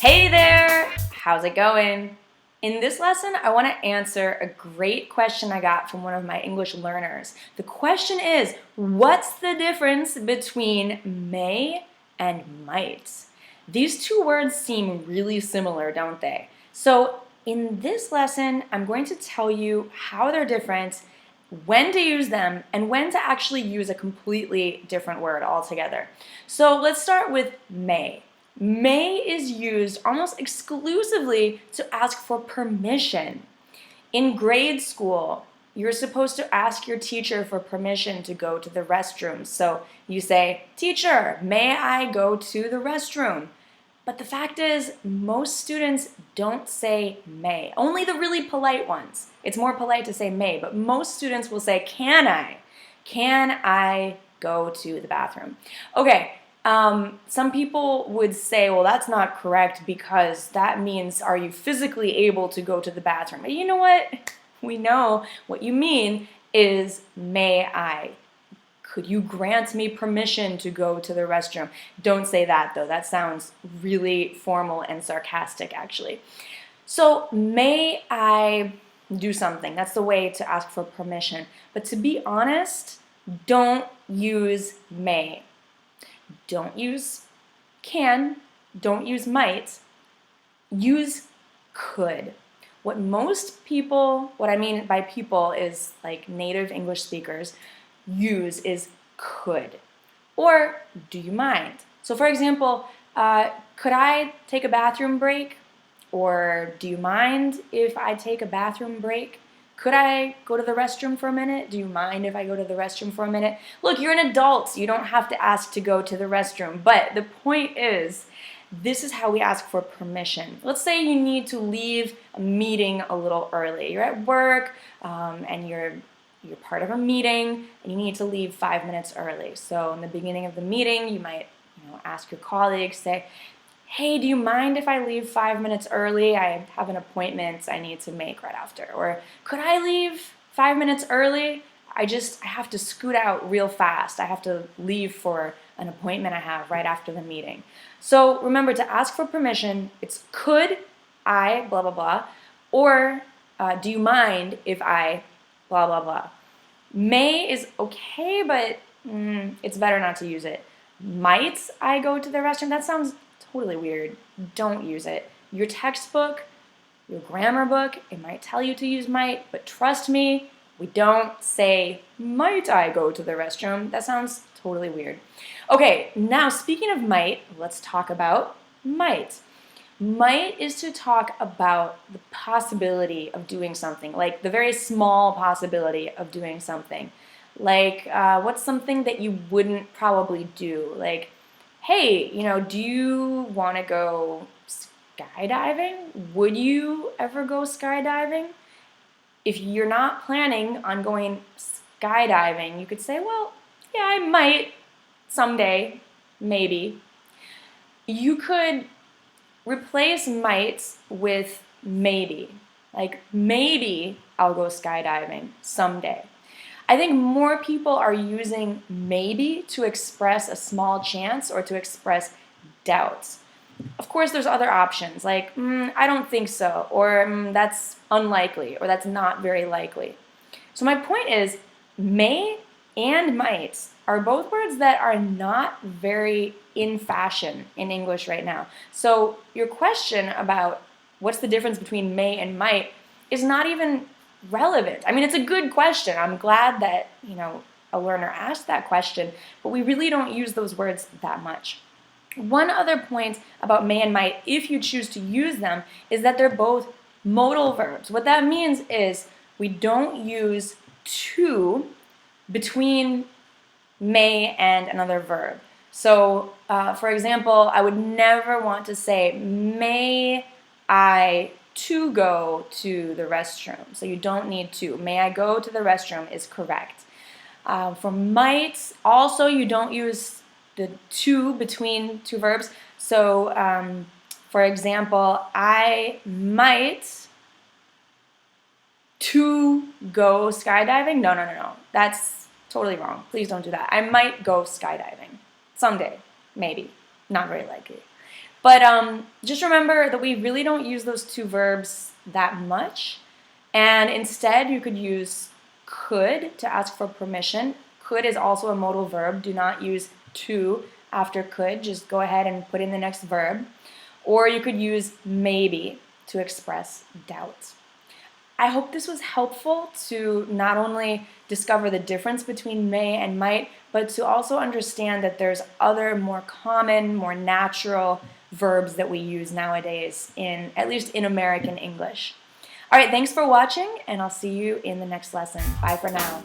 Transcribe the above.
Hey there! How's it going? In this lesson, I want to answer a great question I got from one of my English learners. The question is, what's the difference between may and might? These two words seem really similar, don't they? So in this lesson, I'm going to tell you how they're different, when to use them, and when to actually use a completely different word altogether. So let's start with may. May is used almost exclusively to ask for permission. In grade school, you're supposed to ask your teacher for permission to go to the restroom. So you say, "Teacher, may I go to the restroom?" But the fact is, most students don't say may. Only the really polite ones. It's more polite to say may, but most students will say, "Can I? Can I go to the bathroom?" Okay. Some people would say, well, that's not correct because that means, are you physically able to go to the bathroom? But you know what? We know what you mean is, may I? Could you grant me permission to go to the restroom? Don't say that though. That sounds really formal and sarcastic actually. So, may I do something? That's the way to ask for permission. But to be honest, don't use may. Don't use can, don't use might, use could. What I mean by people is like native English speakers, use is could. Or do you mind? So for example, could I take a bathroom break? Or do you mind if I take a bathroom break? Could I go to the restroom for a minute? Do you mind if I go to the restroom for a minute? Look, you're an adult. You don't have to ask to go to the restroom. But the point is, this is how we ask for permission. Let's say you need to leave a meeting a little early. You're at work and you're part of a meeting and you need to leave 5 minutes early. So in the beginning of the meeting, you might ask your colleagues, say, "Hey, do you mind if I leave 5 minutes early? I have an appointment I need to make right after." Or, "Could I leave 5 minutes early? I have to scoot out real fast. I have to leave for an appointment I have right after the meeting." So remember, to ask for permission, it's could I blah, blah, blah, or do you mind if I blah, blah, blah. May is okay, but it's better not to use it. Might I go to the restroom? That sounds totally weird. Don't use it. Your textbook, your grammar book, it might tell you to use might, but trust me, we don't say, "Might I go to the restroom?" That sounds totally weird. Okay, now speaking of might, let's talk about might. Might is to talk about the possibility of doing something, like the very small possibility of doing something. Like, what's something that you wouldn't probably do? Like, hey, do you want to go skydiving? Would you ever go skydiving? If you're not planning on going skydiving, you could say, well, yeah, I might someday, maybe. You could replace might with maybe. Like, maybe I'll go skydiving someday. I think more people are using maybe to express a small chance or to express doubts. Of course, there's other options like, I don't think so, or that's unlikely, or that's not very likely. So my point is, may and might are both words that are not very in fashion in English right now. So your question about what's the difference between may and might is not even relevant. I mean, it's a good question. I'm glad that, a learner asked that question, but we really don't use those words that much. One other point about may and might, if you choose to use them, is that they're both modal verbs. What that means is we don't use to between may and another verb. So, for example, I would never want to say, "May I to go to the restroom?" So you don't need to. "May I go to the restroom" is correct. For might, also you don't use the to between two verbs. So, for example, I might to go skydiving. No. That's totally wrong. Please don't do that. I might go skydiving someday, maybe. Not very likely. But just remember that we really don't use those two verbs that much. And instead, you could use could to ask for permission. Could is also a modal verb. Do not use to after could. Just go ahead and put in the next verb. Or you could use maybe to express doubt. I hope this was helpful to not only discover the difference between may and might, but to also understand that there's other more common, more natural verbs that we use nowadays, at least in American English. All right, thanks for watching, and I'll see you in the next lesson. Bye for now.